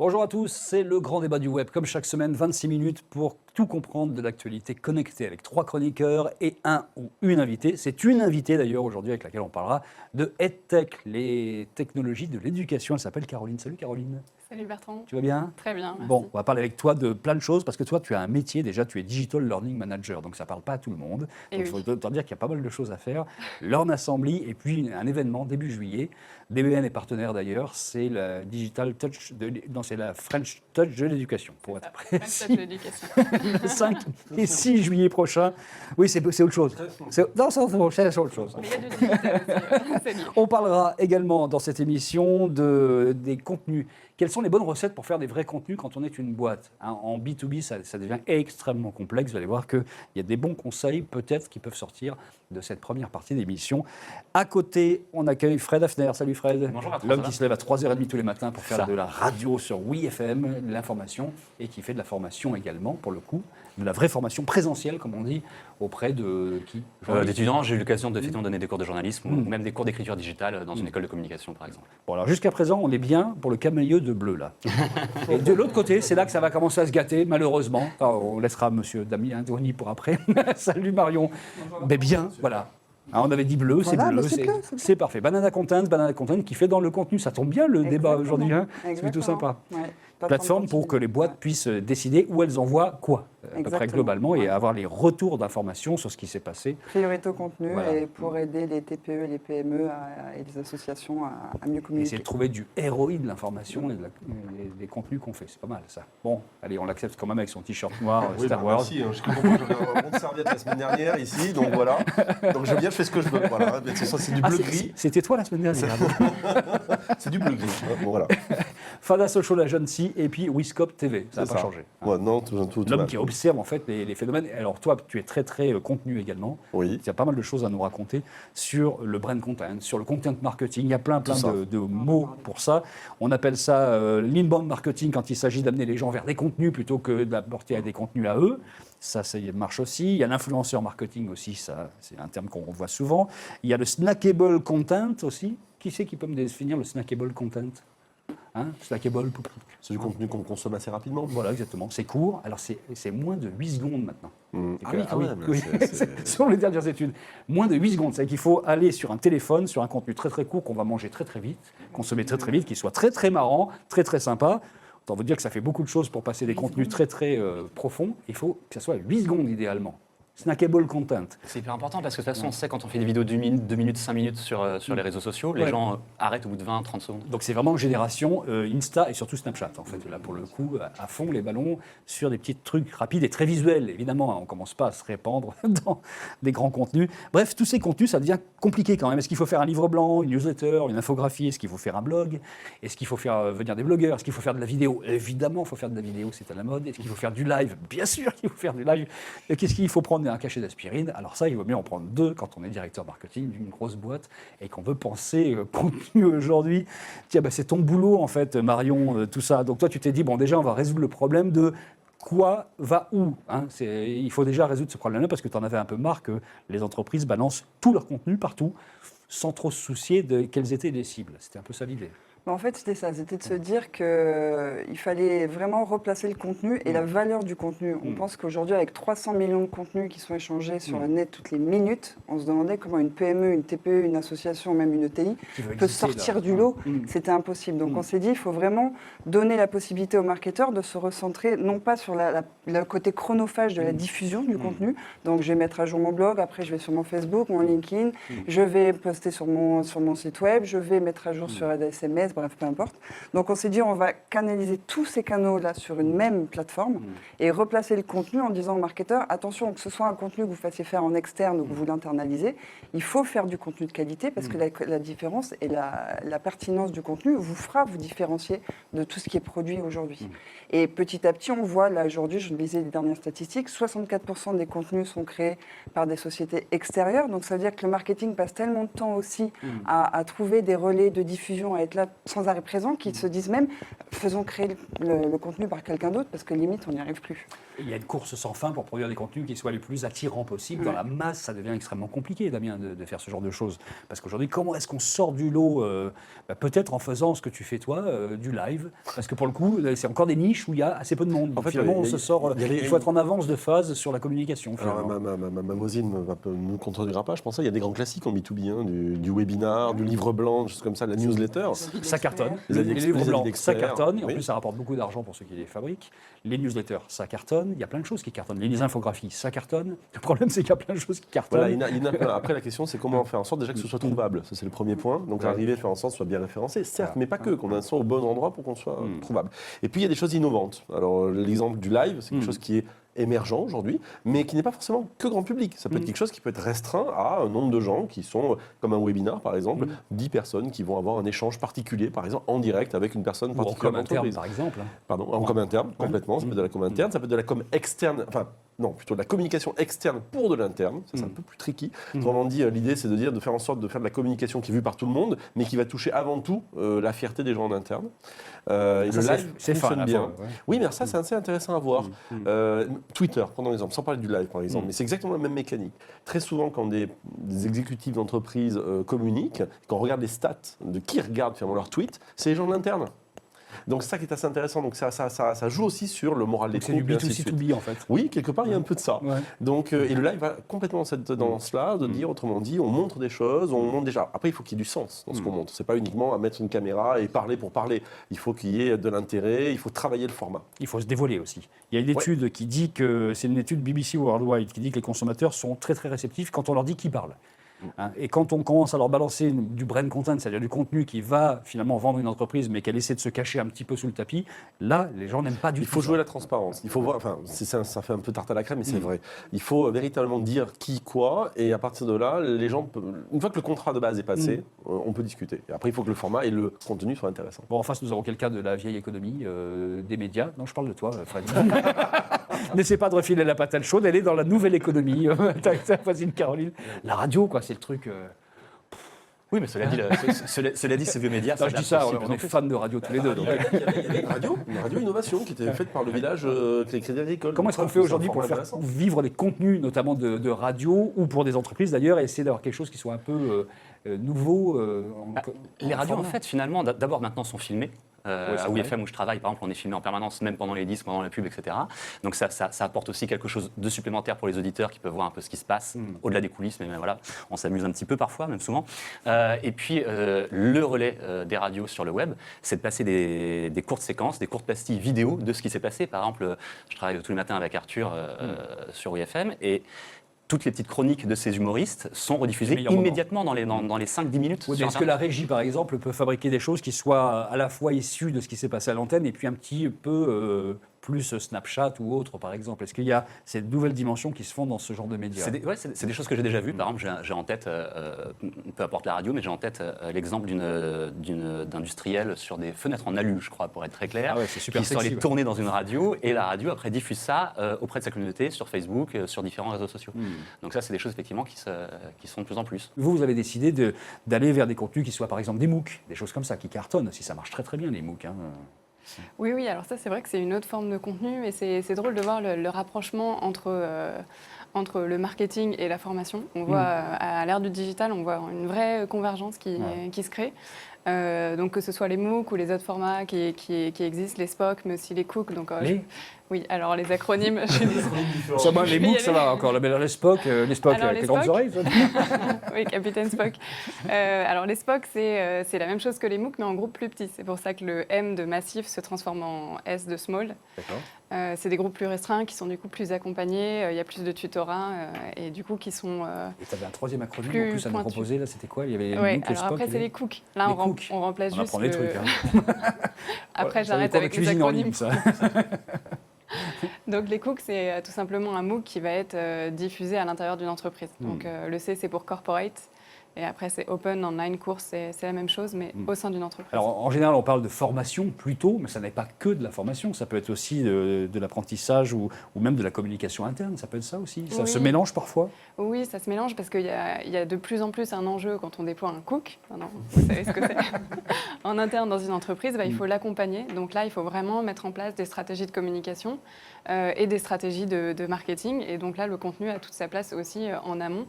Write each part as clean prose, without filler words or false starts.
Bonjour à tous, c'est le grand débat du web. Comme chaque semaine, 26 minutes pour tout comprendre de l'actualité connectée avec 3 chroniqueurs et un ou une invitée. C'est une invitée d'ailleurs aujourd'hui avec laquelle on parlera de EdTech, les technologies de l'éducation. Elle s'appelle Caroline. Salut Caroline. Salut Bertrand. Tu vas bien? Très bien, merci. Bon, on va parler avec toi de plein de choses parce que toi, tu as un métier déjà, tu es Digital Learning Manager, donc ça ne parle pas à tout le monde. Donc il faut te dire qu'il y a pas mal de choses à faire. Learn Assembly et puis un événement début juillet. DBN est partenaire d'ailleurs, c'est la Digital Touch, c'est la French Touch de l'éducation, pour être précis. Le 5 et 6 juillet prochain. Oui, c'est autre chose. Non, c'est autre chose. Mais il y a du digital aussi, c'est bien. On parlera également dans cette émission des contenus. Quelles sont les bonnes recettes pour faire des vrais contenus quand on est une boîte, hein? En B2B, ça devient extrêmement complexe. Vous allez voir qu'il y a des bons conseils, peut-être, qui peuvent sortir de cette première partie d'émission. À côté, on accueille Fred Hafner. Salut Fred. Bonjour à tous. L'homme qui se lève à 3h30 tous les matins pour faire de la radio sur WeFM, de l'information, et qui fait de la formation également, pour le coup, de la vraie formation présentielle, comme on dit, auprès de qui? D'étudiants. J'ai eu l'occasion de donner des cours de journalisme ou même des cours d'écriture digitale dans une école de communication, par exemple. Bon, alors jusqu'à présent, on est bien pour le camailleux de bleu, là. Et de l'autre côté, c'est là que ça va commencer à se gâter, malheureusement. Alors, on laissera monsieur Damien Douany pour après. Salut Marion. Mais bien, voilà. Ah, on avait dit bleu, Voilà, c'est bleu, c'est parfait. Banana Content qui fait dans le contenu. Ça tombe bien le débat aujourd'hui, hein. C'est plutôt sympa. Ouais. Plateforme pour que les boîtes puissent décider où elles envoient quoi, à peu près globalement, et avoir les retours d'informations sur ce qui s'est passé. Priorité au contenu, Voilà. et pour aider les TPE, les PME et les associations à mieux communiquer. Essayer de trouver du ROI de l'information et des contenus qu'on fait. C'est pas mal, ça. Bon, allez, on l'accepte quand même avec son t-shirt noir Oui, Star Wars. Merci, je comprends que j'avais un rond de serviette la semaine dernière ici, donc voilà. Donc je viens, je fais ce que je veux. Voilà. Mais c'est du bleu-gris. C'était toi la semaine dernière. C'est du bleu-gris. Bon, voilà. Fada Social Agency et puis Wiscope TV. Ça n'a pas changé. Ouais, non, tout L'homme qui observe en fait les phénomènes. Alors toi, tu es très contenu également. Oui. Il y a pas mal de choses à nous raconter sur le brand content, sur le content marketing. Il y a plein de mots pour ça. On appelle ça l'inbound marketing quand il s'agit d'amener les gens vers des contenus plutôt que d'apporter à des contenus à eux. Ça marche aussi. Il y a l'influenceur marketing aussi, ça c'est un terme qu'on voit souvent. Il y a le snackable content aussi. Qui c'est qui peut me définir le snackable content? Hein, snackable. C'est du contenu qu'on consomme assez rapidement. Voilà, exactement. C'est court. Alors, c'est moins de 8 secondes maintenant. Quand même. Oui. Selon les dernières études. Moins de 8 secondes. C'est-à-dire qu'il faut aller sur un téléphone, sur un contenu très très court qu'on va manger très très vite, consommer très très vite, qui soit très très marrant, très très sympa. Autant vous dire que ça fait beaucoup de choses pour passer des contenus très très profonds. Il faut que ça soit 8 secondes idéalement. Snackable content. C'est hyper important parce que de toute façon, on sait quand on fait des vidéos d'1 minute, 2 minutes, 5 minutes sur les réseaux sociaux, les gens arrêtent au bout de 20, 30 secondes. Donc c'est vraiment génération Insta et surtout Snapchat en fait. Là pour le coup, à fond les ballons sur des petits trucs rapides et très visuels évidemment. On ne commence pas à se répandre dans des grands contenus. Bref, tous ces contenus, ça devient compliqué quand même. Est-ce qu'il faut faire un livre blanc, une newsletter, une infographie? Est-ce qu'il faut faire un blog? Est-ce qu'il faut faire venir des blogueurs? Est-ce qu'il faut faire de la vidéo? Évidemment, il faut faire de la vidéo, c'est à la mode. Est-ce qu'il faut faire du live? Bien sûr qu'il faut faire du live. Qu'est-ce qu'il faut prendre? Un cachet d'aspirine? Alors ça, il vaut mieux en prendre 2 quand on est directeur marketing d'une grosse boîte et qu'on veut penser contenu aujourd'hui. Tiens, c'est ton boulot en fait, Marion, tout ça. Donc toi, tu t'es dit, bon déjà, on va résoudre le problème de quoi va où, hein. Il faut déjà résoudre ce problème-là parce que tu en avais un peu marre que les entreprises balancent tout leur contenu partout sans trop se soucier de quelles étaient les cibles. C'était un peu ça l'idée. En fait, c'était ça, c'était de se dire qu'il fallait vraiment replacer le contenu et la valeur du contenu. On pense qu'aujourd'hui, avec 300 millions de contenus qui sont échangés sur le net toutes les minutes, on se demandait comment une PME, une TPE, une association, même une ETI peut sortir du lot. C'était impossible. Donc on s'est dit, il faut vraiment donner la possibilité aux marketeurs de se recentrer, non pas sur le côté chronophage de la diffusion du contenu. Donc je vais mettre à jour mon blog, après je vais sur mon Facebook, mon LinkedIn, je vais poster sur mon site web, je vais mettre à jour sur SMS, bref, peu importe. Donc on s'est dit, on va canaliser tous ces canaux-là sur une même plateforme et replacer le contenu en disant aux marketeurs, attention, que ce soit un contenu que vous fassiez faire en externe ou que vous l'internalisez, il faut faire du contenu de qualité parce que la différence et la pertinence du contenu vous fera vous différencier de tout ce qui est produit aujourd'hui. Et petit à petit, on voit, là aujourd'hui, je lisais les dernières statistiques, 64% des contenus sont créés par des sociétés extérieures. Donc ça veut dire que le marketing passe tellement de temps aussi à trouver des relais de diffusion, à être là sans arrêt présents qui se disent même faisons créer le contenu par quelqu'un d'autre parce que limite on n'y arrive plus. Il y a une course sans fin pour produire des contenus qui soient les plus attirants possibles. Dans la masse, ça devient extrêmement compliqué, Damien, de faire ce genre de choses. Parce qu'aujourd'hui, comment est-ce qu'on sort du lot peut-être en faisant ce que tu fais toi, du live. Parce que pour le coup, c'est encore des niches où il y a assez peu de monde. Donc, finalement, on se sort. Il faut être en avance de phase sur la communication. Alors, ma voisine ne me contredira pas, je pense. Il y a des grands classiques en B2B, hein, du webinar, du livre blanc, des choses comme ça, de la newsletter. Ça cartonne. Les livres blancs, ça experts, cartonne. Et en oui. plus, ça rapporte beaucoup d'argent pour ceux qui les fabriquent. Les newsletters, ça cartonne. Il y a plein de choses qui cartonnent. Les infographies, ça cartonne. Le problème, c'est qu'il y a plein de choses qui cartonnent. Voilà, il y en a plein. Après, la question, c'est comment faire en sorte déjà que ce soit trouvable. Ça, c'est le premier point. Donc, arriver à faire en sorte que ce soit bien référencé, certes, mais pas que, qu'on soit au bon endroit pour qu'on soit trouvable. Et puis, il y a des choses innovantes. Alors, l'exemple du live, c'est quelque chose qui est émergent aujourd'hui, mais qui n'est pas forcément que grand public. Ça peut être quelque chose qui peut être restreint à un nombre de gens qui sont, comme un webinar par exemple, 10 personnes qui vont avoir un échange particulier, par exemple, en direct avec une personne Ou en particulière com interne, d'entreprise. par exemple. Pardon, en com interne, complètement. Ça peut être de la com interne, ça peut être de la com externe, enfin, non, plutôt de la communication externe pour de l'interne. Ça, c'est un peu plus tricky. Autrement dit, l'idée, c'est de faire en sorte de faire de la communication qui est vue par tout le monde, mais qui va toucher avant tout la fierté des gens en interne. Et le live fonctionne bien. Oui, mais ça, c'est assez intéressant à voir. Twitter, prenons l'exemple, sans parler du live, par exemple, mais c'est exactement la même mécanique. Très souvent, quand des exécutifs d'entreprise communiquent, quand on regarde les stats de qui regarde finalement leurs tweets, c'est les gens de l'interne. Donc c'est ça qui est assez intéressant. Donc ça joue aussi sur le moral des troupes. C'est du B2C2B en fait. Oui, quelque part, il y a un peu de ça. Ouais. Donc, et le live va complètement dans cette tendance-là, de dire, autrement dit, on montre des choses, on montre déjà. Après, il faut qu'il y ait du sens dans ce qu'on montre. C'est pas uniquement à mettre une caméra et parler pour parler. Il faut qu'il y ait de l'intérêt, il faut travailler le format. Il faut se dévoiler aussi. Il y a une étude qui dit que, c'est une étude BBC Worldwide, qui dit que les consommateurs sont très très réceptifs quand on leur dit qui parle. Hein, et quand on commence à leur balancer du brand content, c'est-à-dire du contenu qui va finalement vendre une entreprise, mais qu'elle essaie de se cacher un petit peu sous le tapis, là, les gens n'aiment pas du tout. Il faut ça. jouer la transparence. Il faut voir, enfin, ça fait un peu tarte à la crème, mais c'est vrai. Il faut véritablement dire qui, quoi, et à partir de là, les gens, une fois que le contrat de base est passé, on peut discuter. Et après, il faut que le format et le contenu soient intéressants. Bon, en face, nous avons quelqu'un de la vieille économie, des médias. Non, je parle de toi, Fred. N'essaie pas de refiler la patate chaude, elle est dans la nouvelle économie. Ta voisine Caroline. La radio, quoi, c'est le truc. Oui, mais cela dit, ce vieux média, Non, je dis ça, on est fans de radio tous les deux. Donc. Il y avait une radio innovation qui était faite par le village les Crédits Agricoles. Comment est-ce qu'on fait aujourd'hui pour faire vivre des contenus, notamment de radio, ou pour des entreprises d'ailleurs, et essayer d'avoir quelque chose qui soit un peu nouveau Les radios, en fait, finalement, d'abord maintenant sont filmées. À OUFM où je travaille, par exemple, on est filmé en permanence, même pendant les disques, pendant la pub, etc. Donc ça apporte aussi quelque chose de supplémentaire pour les auditeurs qui peuvent voir un peu ce qui se passe au-delà des coulisses, mais voilà, on s'amuse un petit peu parfois, même souvent. Et puis le relais des radios sur le web, c'est de passer des courtes séquences, des courtes pastilles vidéo de ce qui s'est passé. Par exemple, je travaille tous les matins avec Arthur sur OUFM et toutes les petites chroniques de ces humoristes sont rediffusées immédiatement dans les 5-10 minutes. Oui, est-ce que la régie, par exemple, peut fabriquer des choses qui soient à la fois issues de ce qui s'est passé à l'antenne et puis un petit peu plus Snapchat ou autre, par exemple? Est-ce qu'il y a ces nouvelles dimensions qui se font dans ce genre de médias? C'est des choses que j'ai déjà vues. Par exemple, j'ai en tête, peu importe la radio, mais j'ai en tête l'exemple d'industriel sur des fenêtres en alu, je crois, pour être très clair, c'est super qui sont allés tourner dans une radio, et la radio, après, diffuse ça auprès de sa communauté, sur Facebook, sur différents réseaux sociaux. Donc ça, c'est des choses, effectivement, qui sont de plus en plus. Vous avez décidé d'aller vers des contenus qui soient, par exemple, des MOOC, des choses comme ça, qui cartonnent aussi. Ça marche très très bien, les MOOC. Hein. Oui, alors ça, c'est vrai que c'est une autre forme de contenu, et c'est drôle de voir le rapprochement entre le marketing et la formation. On voit, à l'ère du digital, on voit une vraie convergence qui se crée. Donc que ce soit les MOOC ou les autres formats qui existent, les SPOC, mais aussi les Cook. Donc, oui, alors les acronymes, je suis désolée. Ça va, les MOOC, ça va encore. Les SPOC avec les grandes oreilles. Oui, Capitaine Spock. Alors les SPOC, c'est la même chose que les MOOC, mais en groupe plus petit. C'est pour ça que le M de massif se transforme en S de small. D'accord. C'est des groupes plus restreints qui sont du coup plus accompagnés. Il y a plus de tutorats et du coup qui sont. Et tu avais un troisième acronyme en plus à nous proposer. Là, c'était quoi? Il y avait les MOOC, les SPOC. Après, c'est les Cook. Là, on remplace juste. On apprend les trucs. Hein. Après, j'arrête avec les acronymes. Donc les Cook, c'est tout simplement un MOOC qui va être diffusé à l'intérieur d'une entreprise. Donc le C, c'est pour corporate. Et après, c'est open, online, course, c'est la même chose, mais au sein d'une entreprise. Alors, en général, on parle de formation plutôt, mais ça n'est pas que de la formation. Ça peut être aussi de l'apprentissage ou même de la communication interne. Ça peut être ça aussi. Ça se mélange parfois. Oui, ça se mélange parce qu'il y a de plus en plus un enjeu quand on déploie un cook. Non, vous savez ce que c'est. En interne dans une entreprise, il faut l'accompagner. Donc là, il faut vraiment mettre en place des stratégies de communication et des stratégies de marketing. Et donc là, le contenu a toute sa place aussi en amont.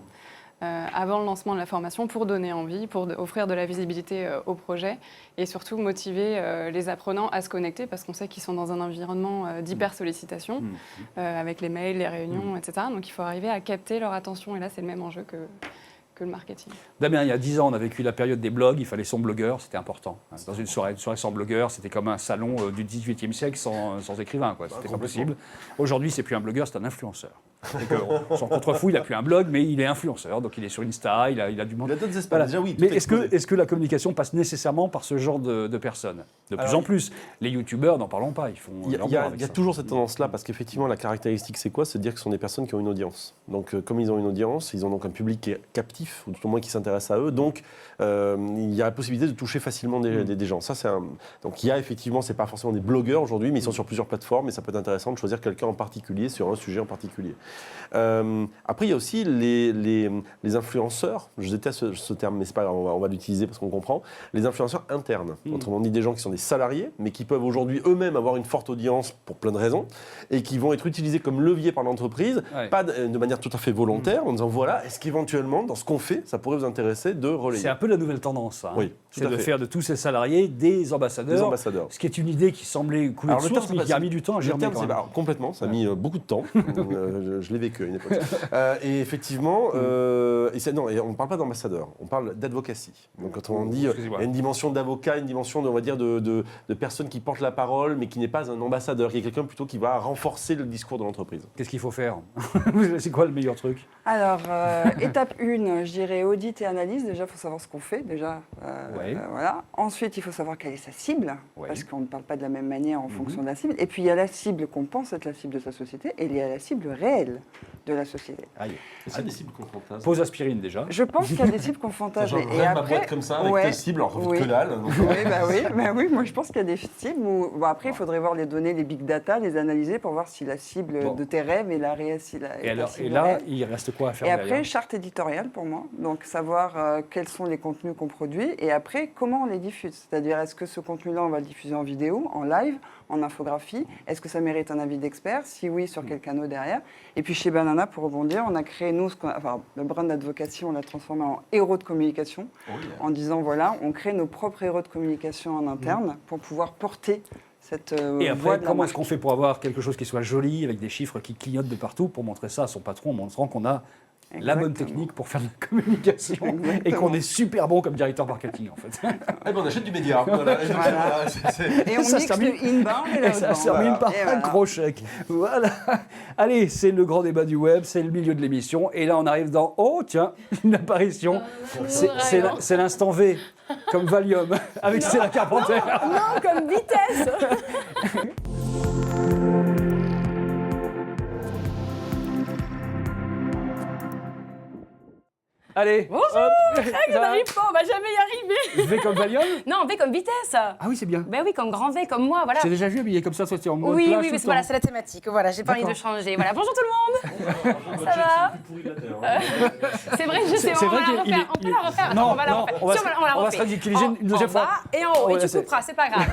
Avant le lancement de la formation pour donner envie, pour offrir de la visibilité au projet et surtout motiver les apprenants à se connecter parce qu'on sait qu'ils sont dans un environnement d'hyper-sollicitation avec les mails, les réunions, etc. Donc il faut arriver à capter leur attention et là c'est le même enjeu que le marketing. Damien, il y a 10 ans, on a vécu la période des blogs, il fallait son blogueur, c'était important. Dans une soirée sans blogueur, c'était comme un salon du XVIIIe siècle sans écrivain, c'était pas possible. Aujourd'hui, c'est plus un blogueur, c'est un influenceur. Son contrefou, il n'a plus un blog, mais il est influenceur, donc il est sur Insta, il a du monde. Il a d'autres espaces, déjà oui. Mais est-ce que la communication passe nécessairement par ce genre de personnes? De plus en plus. Les youtubeurs, n'en parlons pas, ils font. Il y a toujours cette tendance-là, parce qu'effectivement, la caractéristique, c'est quoi? C'est de dire que ce sont des personnes qui ont une audience. Donc, comme ils ont une audience, ils ont donc un public qui est captif, ou tout au moins qui s'intéresse à eux. Donc, il y a la possibilité de toucher facilement des gens. Donc, il y a effectivement, c'est pas forcément des blogueurs aujourd'hui, mais ils sont sur plusieurs plateformes, et ça peut être intéressant de choisir quelqu'un en particulier sur un sujet en particulier. Après, il y a aussi les influenceurs. Je déteste ce terme, mais c'est pas grave, on va l'utiliser parce qu'on comprend. Les influenceurs internes. Autrement dit, des gens qui sont des salariés, mais qui peuvent aujourd'hui eux-mêmes avoir une forte audience pour plein de raisons, et qui vont être utilisés comme levier par l'entreprise, pas de manière tout à fait volontaire, en disant voilà, est-ce qu'éventuellement, dans ce qu'on fait, ça pourrait vous intéresser de relayer. C'est un peu la nouvelle tendance, ça. Oui, c'est de faire de tous ces salariés des ambassadeurs. Ce qui est une idée qui semblait couler de source, mais qui a mis du temps à germer. Complètement, ça a mis beaucoup de temps. Je l'ai vécu à une époque. Et effectivement, et on ne parle pas d'ambassadeur, on parle d'advocacy. Donc quand on dit il y a une dimension d'avocat, une dimension on va dire de personne qui porte la parole, mais qui n'est pas un ambassadeur, qui est quelqu'un plutôt qui va renforcer le discours de l'entreprise. Qu'est-ce qu'il faut faire? C'est quoi le meilleur truc? Alors, étape 1, je dirais audit et analyse. Déjà, il faut savoir ce qu'on fait. Voilà. Ensuite, il faut savoir quelle est sa cible, parce qu'on ne parle pas de la même manière en fonction de la cible. Et puis, il y a la cible qu'on pense être la cible de sa société, et il y a la cible réelle de la société. C'est des cibles qu'on fantasme. Pause aspirine déjà. Je pense qu'il y a des cibles qu'on fantasme. Et après, ma boîte comme ça, avec telle cible, alors que dalle. Oui, moi je pense qu'il y a des cibles où, après, il faudrait voir les données, les big data, les analyser pour voir si la cible de tes rêves est la réelle. Et là, il reste quoi à faire? Et après, charte éditoriale pour moi. Donc, savoir quels sont les contenus qu'on produit et après, comment on les diffuse. C'est-à-dire, est-ce que ce contenu-là, on va le diffuser en vidéo, en live, en infographie? Est-ce que ça mérite un avis d'expert? Si oui, sur quel canal derrière? Et puis, chez Banana, pour rebondir, on a créé, nous, le brand d'advocacy, on l'a transformé en héros de communication, en disant, voilà, on crée nos propres héros de communication en interne pour pouvoir porter cette et après, voie de comment est-ce qu'on fait pour avoir quelque chose qui soit joli, avec des chiffres qui clignotent de partout, pour montrer ça à son patron, en montrant qu'on a la bonne technique pour faire de la communication et qu'on est super bon comme directeur marketing, en fait. On achète du média. Voilà. Et on mixe le inbound et ça se termine par un gros chèque. Voilà. Allez, c'est le grand débat du web, c'est le milieu de l'émission. Et là, on arrive dans, oh tiens, une apparition. C'est l'instant V, comme Valium, avec Stella Carpenter. Non, comme vitesse. Allez. Bonjour. On n'arrive pas, on va jamais y arriver. V comme Valium? Non, V comme vitesse. Ah oui, c'est bien. Ben oui, comme grand V, comme moi, voilà. J'ai déjà vu habillé comme ça, soit en mode Oui, plage oui, tout mais le voilà, temps. c'est la thématique. Voilà, j'ai pas envie de changer. Voilà, bonjour tout le monde. Ça va? C'est vrai, je sais, on va la refaire. On peut la refaire. Attends, on va la refaire. On va se ridiculiser une deuxième fois. Et en haut, et tu couperas, c'est pas grave.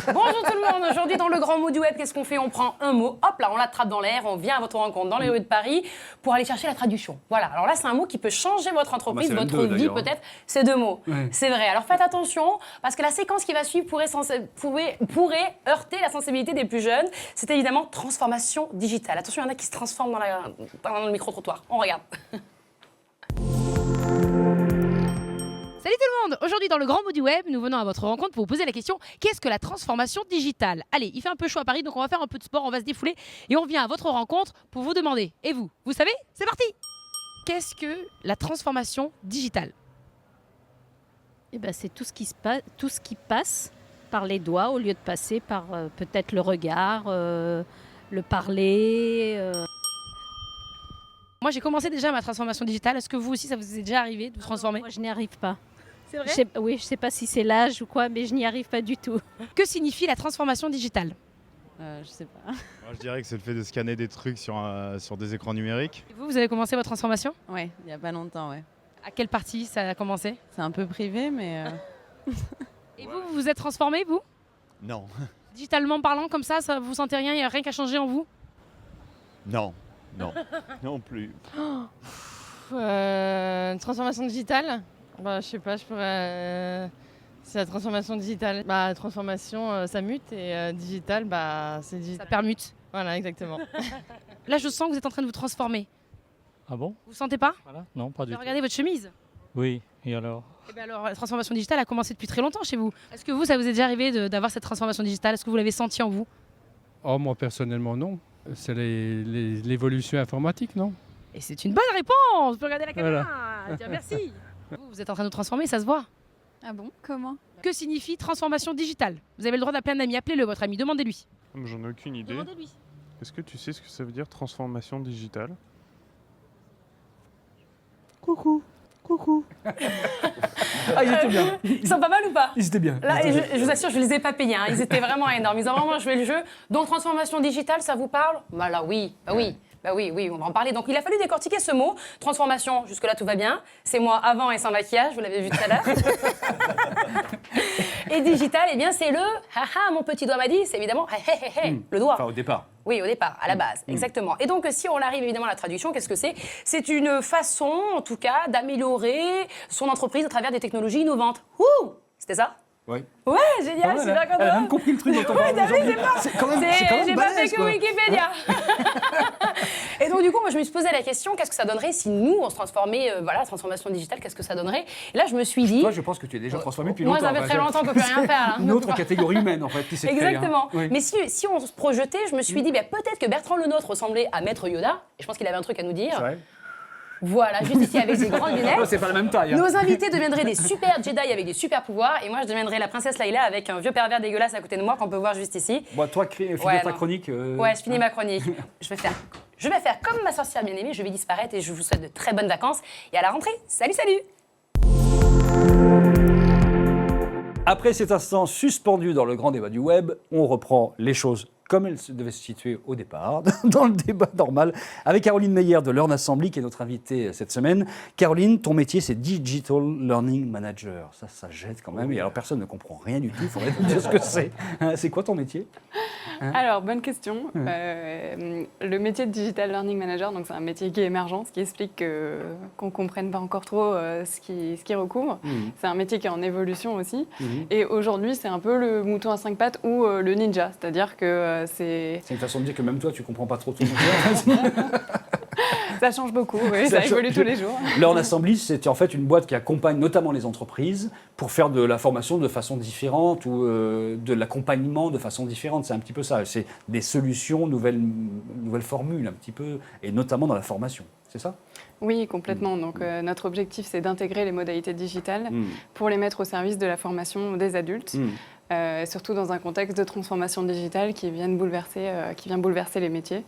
Bonjour tout le monde. Aujourd'hui, dans le grand mot du web, qu'est-ce qu'on fait? On prend un mot, hop là, on l'attrape dans l'air, on vient à votre rencontre dans les rues de Paris pour aller chercher la traduction. Voilà, alors là, c'est un mot qui peut changer votre entreprise, votre vie peut-être. C'est 2 mots. Ouais. C'est vrai. Alors faites attention, parce que la séquence qui va suivre pourrait heurter la sensibilité des plus jeunes. C'est évidemment transformation digitale. Attention, il y en a qui se transforment dans le micro-trottoir. On regarde. Salut tout le monde! Aujourd'hui dans le grand mot du web, nous venons à votre rencontre pour vous poser la question: qu'est-ce que la transformation digitale? Allez, il fait un peu chaud à Paris, donc on va faire un peu de sport, on va se défouler et on vient à votre rencontre pour vous demander. Et vous savez? C'est parti! Qu'est-ce que la transformation digitale? Eh ben, c'est tout ce qui passe par les doigts au lieu de passer par peut-être le regard, le parler. Moi, j'ai commencé déjà ma transformation digitale. Est-ce que vous aussi, ça vous est déjà arrivé de vous transformer? Moi, je n'y arrive pas. C'est vrai. Oui, je sais pas si c'est l'âge ou quoi, mais je n'y arrive pas du tout. Que signifie la transformation digitale? Je sais pas. Moi, je dirais que c'est le fait de scanner des trucs sur des écrans numériques. Et vous avez commencé votre transformation? Ouais, il n'y a pas longtemps, ouais. À quelle partie ça a commencé? C'est un peu privé, mais... Et vous vous êtes transformé, vous? Non. Digitalement parlant, comme ça vous sentez rien, il n'y a rien qui a changé en vous? Non. Non. Non plus. Une transformation digitale? Je sais pas, je pourrais... C'est la transformation digitale. Transformation, ça mute et digital, c'est digital. Ça permute. Voilà, exactement. Là, je sens que vous êtes en train de vous transformer. Ah bon? Vous sentez pas? Voilà. Non, pas du tout. Regardez votre chemise. Oui, et alors? Eh bien alors, la transformation digitale a commencé depuis très longtemps chez vous. Est-ce que vous, ça vous est déjà arrivé d'avoir cette transformation digitale? Est-ce que vous l'avez senti en vous? Oh, moi personnellement, non. C'est l'évolution informatique, non? Et c'est une bonne réponse. Vous pouvez regarder la caméra. Voilà. Dire merci. Vous êtes en train de vous transformer, ça se voit. Ah bon? Comment? Que signifie transformation digitale? Vous avez le droit d'appeler un ami. Appelez-le, votre ami. Demandez-lui. J'en ai aucune idée. Demandez-lui. Est-ce que tu sais ce que ça veut dire transformation digitale? Coucou. Ah, ils étaient bien. Ils sont pas mal ou pas? Ils étaient bien. Là, je vous assure, je les ai pas payés. Ils étaient vraiment énormes. Ils ont vraiment joué le jeu. Donc, transformation digitale, ça vous parle? Là, oui. Oui, on va en parler. Donc, il a fallu décortiquer ce mot. Transformation, jusque-là, tout va bien. C'est moi avant et sans maquillage, vous l'avez vu tout à l'heure. Et digital, eh bien, c'est le haha, mon petit doigt m'a dit, c'est évidemment le doigt. Enfin, au départ. Oui, au départ, à la base, exactement. Et donc, si on arrive évidemment à la traduction, qu'est-ce que c'est? C'est une façon, en tout cas, d'améliorer son entreprise à travers des technologies innovantes. Ouh! C'était ça? Oui. Ouais, génial, super content. Elle a même compris le truc dont on parle aujourd'hui. C'est quand même J'ai pas balèze, fait que quoi. Wikipédia. Et donc, du coup, moi, je me suis posé la question, qu'est-ce que ça donnerait si nous, on se transformait, la transformation digitale, qu'est-ce que ça donnerait? Et là, je me suis dit... Toi, je pense que tu es déjà transformé depuis moi, longtemps. ça fait très longtemps qu'on peut plus rien faire. Là. Une autre catégorie humaine, en fait, qui s'est créée. Exactement. Oui. Mais si on se projetait, je me suis dit, peut-être que Bertrand Lenôtre ressemblait à Maître Yoda, et je pense qu'il avait un truc à nous dire. C'est vrai. Voilà, juste ici avec ses grandes lunettes. C'est pas la même taille. Nos invités deviendraient des super Jedi avec des super pouvoirs, et moi, je deviendrais la princesse Leïla avec un vieux pervers dégueulasse à côté de moi qu'on peut voir juste ici. Bon, toi, finis ta chronique. Ouais, je finis ma chronique. Je vais faire comme ma sorcière bien-aimée, je vais disparaître et je vous souhaite de très bonnes vacances. Et à la rentrée, salut! Après cet instant suspendu dans le grand débat du web, on reprend les choses comme elles devaient se situer au départ, dans le débat normal, avec Caroline Meyer de Learn Assembly, qui est notre invitée cette semaine. Caroline, ton métier, c'est Digital Learning Manager. Ça jette quand même. Et alors, personne ne comprend rien du tout. Il faudrait nous dire ce que c'est. C'est quoi ton métier? Alors, bonne question. Le métier de Digital Learning Manager, donc c'est un métier qui est émergent, ce qui explique qu'on ne comprenne pas encore trop ce qui recouvre. C'est un métier qui est en évolution aussi. Et aujourd'hui, c'est un peu le mouton à 5 pattes ou le ninja. C'est-à-dire que c'est une façon de dire que même toi, tu comprends pas trop ton métier. Ça change beaucoup, oui, ça évolue tous les jours. Learn Assembly, c'est en fait une boîte qui accompagne notamment les entreprises pour faire de la formation de façon différente ou de l'accompagnement de façon différente. C'est un petit peu ça. C'est des solutions, nouvelles formules un petit peu, et notamment dans la formation. C'est ça? Oui, complètement. Donc notre objectif, c'est d'intégrer les modalités digitales pour les mettre au service de la formation des adultes. Surtout dans un contexte de transformation digitale qui vient bouleverser les métiers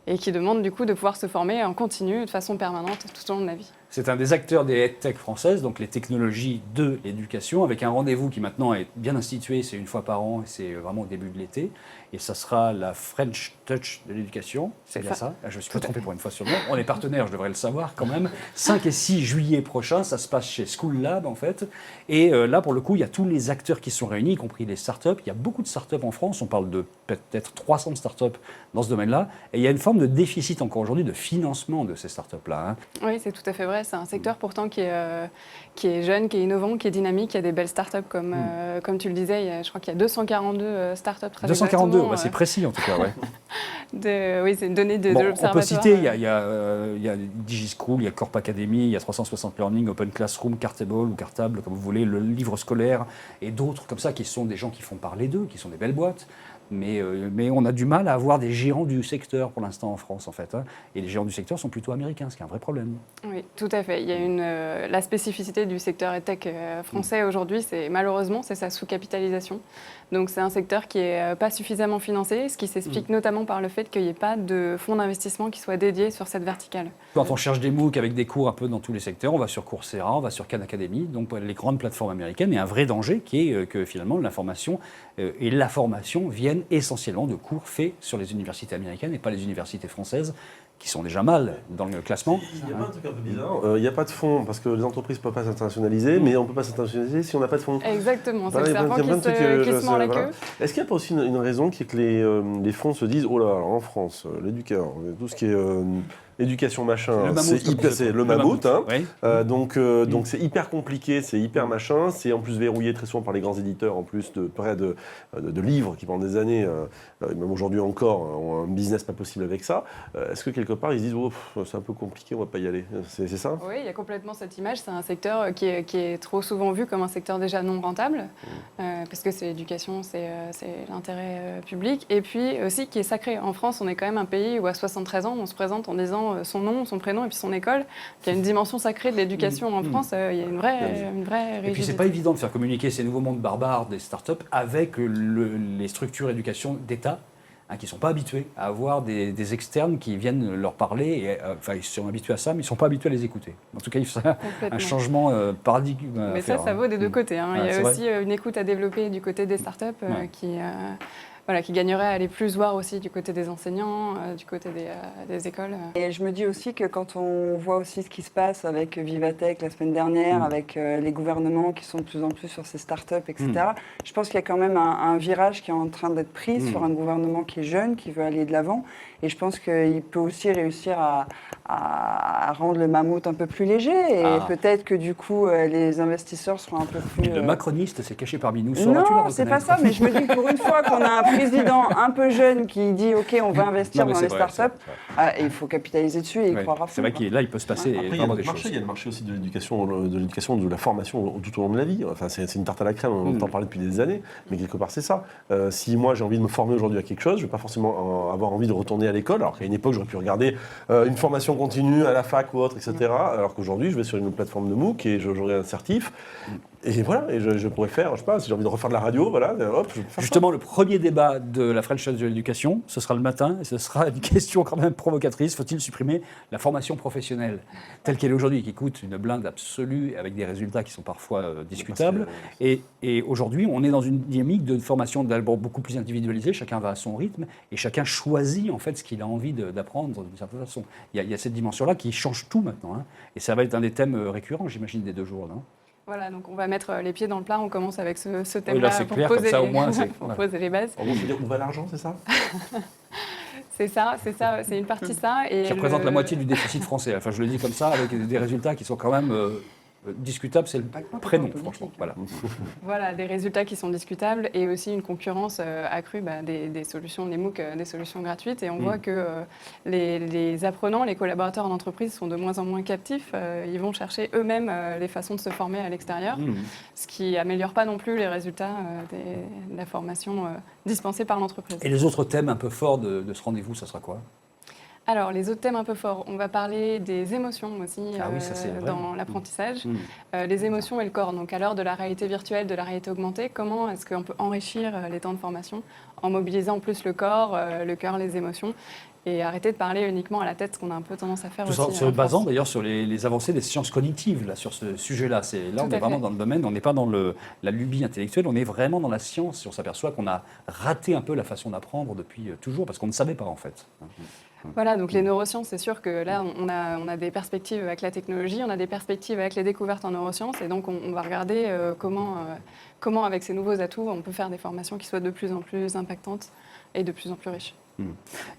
et qui demande du coup de pouvoir se former en continu de façon permanente tout au long de la vie. C'est un des acteurs des EdTech françaises, donc les technologies de l'éducation, avec un rendez-vous qui maintenant est bien institué, c'est une fois par an et c'est vraiment au début de l'été. Et ça sera la French Touch de l'éducation. C'est bien ça. Je me suis pas trompé pour une fois sur le nom. On est partenaires, je devrais le savoir quand même. 5 et 6 juillet prochain, ça se passe chez School Lab en fait. Et là, pour le coup, il y a tous les acteurs qui sont réunis, y compris les startups. Il y a beaucoup de startups en France. On parle de peut-être 300 startups dans ce domaine-là. Et il y a une forme de déficit encore aujourd'hui de financement de ces startups-là. Oui, c'est tout à fait vrai. C'est un secteur pourtant qui est jeune, qui est innovant, qui est dynamique. Il y a des belles startups comme tu le disais. Je crois qu'il y a 242 startups. 242, c'est précis en tout cas, ouais. Oui, c'est une donnée de l'Observatoire. On peut citer, il y a DigiSchool, il y a Corp Academy, il y a 360 Learning, Open Classroom, Cartable ou Cartable, comme vous voulez, le livre scolaire et d'autres comme ça qui sont des gens qui font parler d'eux, qui sont des belles boîtes. Mais on a du mal à avoir des géants du secteur pour l'instant en France, en fait. Et les géants du secteur sont plutôt américains, ce qui est un vrai problème. Oui, tout à fait. Il y a la spécificité du secteur EdTech français aujourd'hui, malheureusement, c'est sa sous-capitalisation. Donc c'est un secteur qui n'est pas suffisamment financé, ce qui s'explique notamment par le fait qu'il n'y ait pas de fonds d'investissement qui soient dédiés sur cette verticale. Quand on cherche des MOOC avec des cours un peu dans tous les secteurs, on va sur Coursera, on va sur Khan Academy, donc les grandes plateformes américaines, et un vrai danger qui est que finalement l'information et la formation viennent essentiellement de cours faits sur les universités américaines et pas les universités françaises, qui sont déjà mal dans le classement. Il y a pas un truc un peu bizarre. Il n'y a pas de fonds, parce que les entreprises ne peuvent pas s'internationaliser, mais on ne peut pas s'internationaliser si on n'a pas de fonds. Exactement, c'est Voilà, le il y a serpent plein de trucs que qui se mord la voilà. queue. Est-ce qu'il n'y a pas aussi une raison qui est que les fonds se disent, oh là, alors en France, l'éducateur, tout ce qui est éducation machin, c'est le mammouth. Hein. Oui. Donc c'est hyper compliqué, c'est hyper machin, c'est en plus verrouillé très souvent par les grands éditeurs, en plus de près de livres qui pendant des années, même aujourd'hui encore, ont un business pas possible avec ça. Est-ce que quelque part ils se disent, oh, c'est un peu compliqué, on va pas y aller. C'est ça? Oui, il y a complètement cette image. C'est un secteur qui est trop souvent vu comme un secteur déjà non rentable, parce que c'est l'éducation, c'est l'intérêt public, et puis aussi qui est sacré. En France, on est quand même un pays où à 73 ans, on se présente en disant son nom, son prénom et puis son école. Il y a une dimension sacrée de l'éducation en France. Il y a une vraie rigidité. Et puis c'est pas évident de faire communiquer ces nouveaux mondes barbares des startups avec les structures d'éducation d'État, qui ne sont pas habitués à avoir des externes qui viennent leur parler. Et, enfin, ils sont habitués à ça, mais ils ne sont pas habitués à les écouter. En tout cas, il faut un changement paradigme. Mais ça vaut des deux côtés. Hein. Il y a aussi une écoute à développer du côté des startups qui gagnerait à aller plus voir aussi du côté des enseignants, du côté des écoles. Et je me dis aussi que quand on voit aussi ce qui se passe avec Vivatech la semaine dernière, avec les gouvernements qui sont de plus en plus sur ces startups, etc., je pense qu'il y a quand même un virage qui est en train d'être pris sur un gouvernement qui est jeune, qui veut aller de l'avant. Et je pense qu'il peut aussi réussir à rendre le mammouth un peu plus léger. Et peut-être que du coup, les investisseurs seront un peu plus... Le macroniste s'est caché parmi nous. Non, c'est pas ça. Mais je me dis que pour une fois qu'on a un président un peu jeune qui dit « Ok, on va investir dans les startups », il faut capitaliser dessus et y croire à fond. C'est vrai qu'il peut se passer vraiment des choses. Il y a le marché aussi de l'éducation, de la formation tout au long de la vie. Enfin, c'est une tarte à la crème, on entend parler depuis des années, mais quelque part, c'est ça. Si moi, j'ai envie de me former aujourd'hui à quelque chose, je ne vais pas forcément avoir envie de retourner à l'école, alors qu'à une époque, j'aurais pu regarder une formation continue à la fac ou autre, etc. Alors qu'aujourd'hui, je vais sur une plateforme de MOOC et j'aurai un certif. Et voilà, et je pourrais faire, je sais pas, si j'ai envie de refaire de la radio, voilà, hop, je peux faire Justement, le premier débat de la French Touch de l'éducation, ce sera le matin, et ce sera une question quand même provocatrice. Faut-il supprimer la formation professionnelle telle qu'elle est aujourd'hui, qui coûte une blinde absolue, avec des résultats qui sont parfois discutables. Et aujourd'hui, on est dans une dynamique de formation d'abord beaucoup plus individualisée, chacun va à son rythme, et chacun choisit en fait ce qu'il a envie d'apprendre d'une certaine façon. Il y a cette dimension-là qui change tout maintenant, hein. Et ça va être un des thèmes récurrents, j'imagine, des 2 jours, non ? Voilà, donc on va mettre les pieds dans le plat. On commence avec ce thème-là pour poser les bases. En gros, c'est dire où va l'argent, c'est ça? C'est ça, c'est une partie ça. Et qui représente la moitié du déficit français. Enfin, je le dis comme ça, avec des résultats qui sont quand même discutables, c'est le prénom, franchement. Voilà, des résultats qui sont discutables et aussi une concurrence accrue des solutions, les MOOC, des solutions gratuites. Et on voit que les apprenants, les collaborateurs en entreprise sont de moins en moins captifs. Ils vont chercher eux-mêmes les façons de se former à l'extérieur, ce qui n'améliore pas non plus les résultats de la formation dispensée par l'entreprise. Et les autres thèmes un peu forts de ce rendez-vous, ça sera quoi ? Alors, les autres thèmes un peu forts, on va parler des émotions aussi dans l'apprentissage. Les émotions et le corps. Donc, à l'heure de la réalité virtuelle, de la réalité augmentée, comment est-ce qu'on peut enrichir les temps de formation en mobilisant plus le corps, le cœur, les émotions, et arrêter de parler uniquement à la tête, ce qu'on a un peu tendance à faire aussi. Se basant d'ailleurs sur les avancées des sciences cognitives, là, sur ce sujet-là. Là, on est vraiment dans le domaine, on n'est pas dans la lubie intellectuelle, on est vraiment dans la science. Et on s'aperçoit qu'on a raté un peu la façon d'apprendre depuis toujours, parce qu'on ne savait pas en fait. Voilà, donc les neurosciences, c'est sûr que là, on a des perspectives avec la technologie, on a des perspectives avec les découvertes en neurosciences, et donc on va regarder comment, avec ces nouveaux atouts, on peut faire des formations qui soient de plus en plus impactantes et de plus en plus riches. Il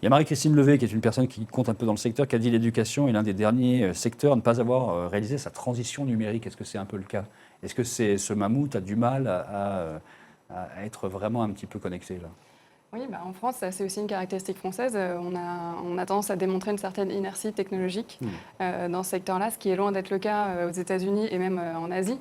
y a Marie-Christine Levé, qui est une personne qui compte un peu dans le secteur, qui a dit l'éducation est l'un des derniers secteurs à ne pas avoir réalisé sa transition numérique. Est-ce que c'est un peu le cas? Est-ce que ce mammouth a du mal à être vraiment un petit peu connecté là? Oui, en France, c'est aussi une caractéristique française. On a tendance à démontrer une certaine inertie technologique dans ce secteur-là, ce qui est loin d'être le cas aux États-Unis et même en Asie.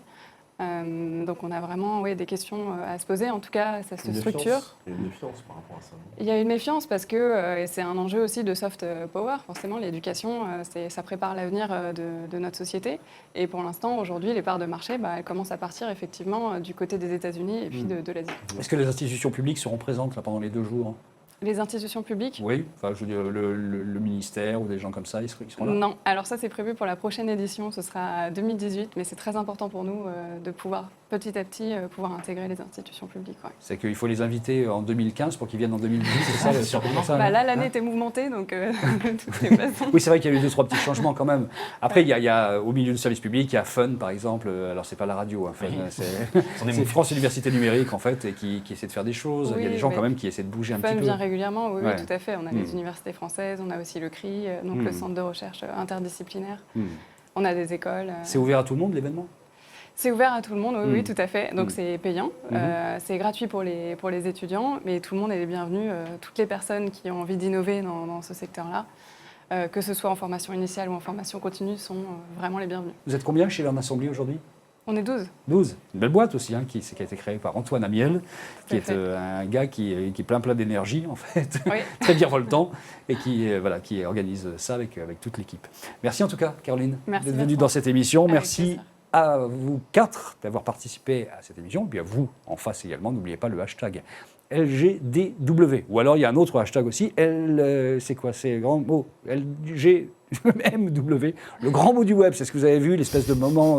Donc on a vraiment des questions à se poser. En tout cas, ça se structure. Il y a une méfiance par rapport à ça. Il y a une méfiance parce que c'est un enjeu aussi de soft power. Forcément, l'éducation, ça prépare l'avenir de notre société. Et pour l'instant, aujourd'hui, les parts de marché, elles commencent à partir effectivement du côté des États-Unis et puis de l'Asie. Est-ce que les institutions publiques seront présentes là, pendant les 2 jours? Les institutions publiques? Oui, enfin, je veux dire, le ministère ou des gens comme ça, ils seront là? Non, alors ça c'est prévu pour la prochaine édition, ce sera 2018, mais c'est très important pour nous de pouvoir petit à petit pouvoir intégrer les institutions publiques. Ouais. C'est qu'il faut les inviter en 2015 pour qu'ils viennent en 2018, c'est ça, sûrement ça, Bah, là, hein? l'année était mouvementée, donc de toutes les façons. Oui, c'est vrai qu'il y a eu 2-3 petits changements quand même. Après, il y a au milieu du service public, il y a Fun par exemple. Alors, c'est pas la radio, hein, Fun, c'est France Université Numérique en fait, et qui essaie de faire des choses. Il y a des gens quand même qui essaient de bouger un Fun petit peu. vient régulièrement, oui, Ouais. oui, tout à fait. On a les universités françaises, on a aussi le CRI, donc le centre de recherche interdisciplinaire. On a des écoles. C'est ouvert à tout le monde l'événement? C'est ouvert à tout le monde, oui, oui, tout à fait. Donc c'est payant, c'est gratuit pour les étudiants, mais tout le monde est les bienvenu. Toutes les personnes qui ont envie d'innover dans ce secteur-là, que ce soit en formation initiale ou en formation continue, sont vraiment les bienvenus. Vous êtes combien chez Learn Assembly aujourd'hui? On est 12. 12. Une belle boîte aussi, hein, qui a été créée par Antoine Amiel, qui est un gars qui est plein d'énergie, en fait, Oui. très virevoltant, et qui organise ça avec toute l'équipe. Merci en tout cas, Caroline, Merci, d'être venue Bertrand. dans cette émission. Avec Merci plaisir. à vous 4 d'avoir participé à cette émission, et puis à vous en face également. N'oubliez pas le hashtag LGDW. Ou alors il y a un autre hashtag aussi, c'est quoi? C'est grand mot LGMW, le grand mot du web. C'est ce que vous avez vu, l'espèce de moment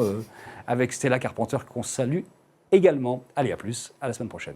avec Stella Carpenter qu'on salue également. Allez, à plus, à la semaine prochaine.